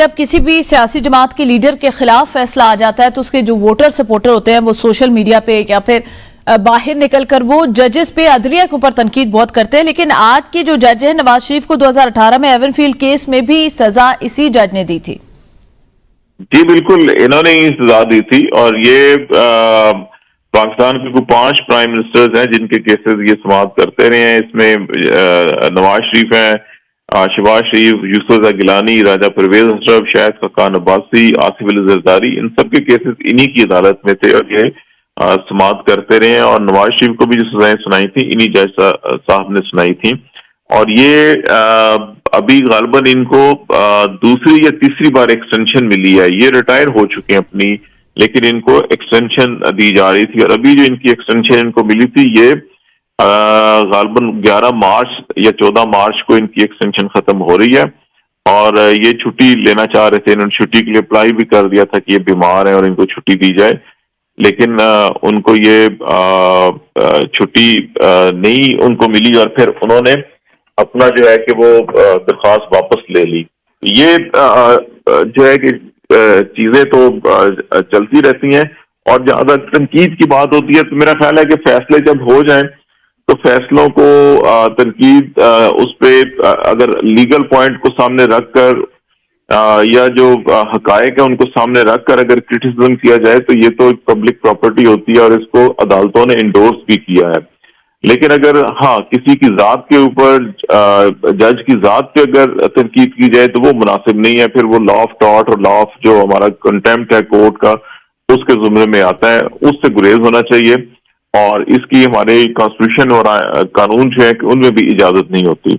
जब किसी भी सियासी जमात के लीडर के खिलाफ फैसला आ जाता है तो उसके जो वोटर सपोर्टर होते हैं वो सोशल मीडिया पे या फिर बाहर निकलकर वो जजेस पे, अदलिया के ऊपर तनकीद बहुत करते हैं। लेकिन आज के जो जज है नवाज शरीफ को 2018 में एवनफील्ड केस में भी सजा इसी जज ने दी थी। जी बिल्कुल, इन्होंने ही सजा दी थी। और ये पाकिस्तान के कुछ 5 प्राइम मिनिस्टर्स हैं जिनके केसेस ये समाप्त करते रहे हैं। इसमें नवाज शरीफ हैं, शहबाज शरीफ, यूसुफ गिलानी, राजा परवेज अशरफ, शाहिद खान अब्बासी, आसिफ अली जरदारी, इन सब के केसेस इन्हीं की अदालत में थे और ये समाप्त करते रहे हैं। और नवाज शरीफ को भी जो सजाएं सुनाई थी इन्हीं जज साहब ने सुनाई थी। और ये अभी गालिबन इनको दूसरी या तीसरी बार एक्सटेंशन मिली है। ये रिटायर हो चुके हैं अपनी, लेकिन इनको एक्सटेंशन दी जा रही थी। और अभी जो इनकी एक्सटेंशन इनको मिली थी ये गालिबन 11 मार्च या 14 मार्च को इनकी एक्सटेंशन खत्म हो रही है। और ये छुट्टी लेना चाह रहे थे, इन्होंने छुट्टी के लिए अप्लाई भी कर दिया था कि ये बीमार है और इनको छुट्टी दी जाए। लेकिन उनको ये छुट्टी नहीं उनको मिली और फिर उन्होंने अपना जो है कि वो दरख्वास्त वापस ले ली। ये जो है कि चीजें तो चलती रहती हैं। और जहां तक तनकीद की बात होती है तो मेरा ख्याल है कि फैसले जब हो जाएं तो फैसलों को तनकीद उस पे अगर लीगल पॉइंट को सामने रखकर या जो हकायक है उनको सामने रखकर अगर क्रिटिसिज्म किया जाए तो ये तो पब्लिक प्रॉपर्टी होती है और इसको अदालतों ने इंडोर्स भी किया है। लेकिन अगर किसी की जात के ऊपर जज की जात पे अगर तनकीद की जाए तो वो मुनासिब नहीं है। फिर वो लॉ ऑफ टॉर्ट और लॉ ऑफ जो हमारा कंटेम्प्ट है कोर्ट का उसके जुमरे में आता है, उससे गुरेज होना चाहिए। और इसकी हमारे कॉन्स्टिट्यूशन और कानून जो है उनमें भी इजाजत नहीं होती।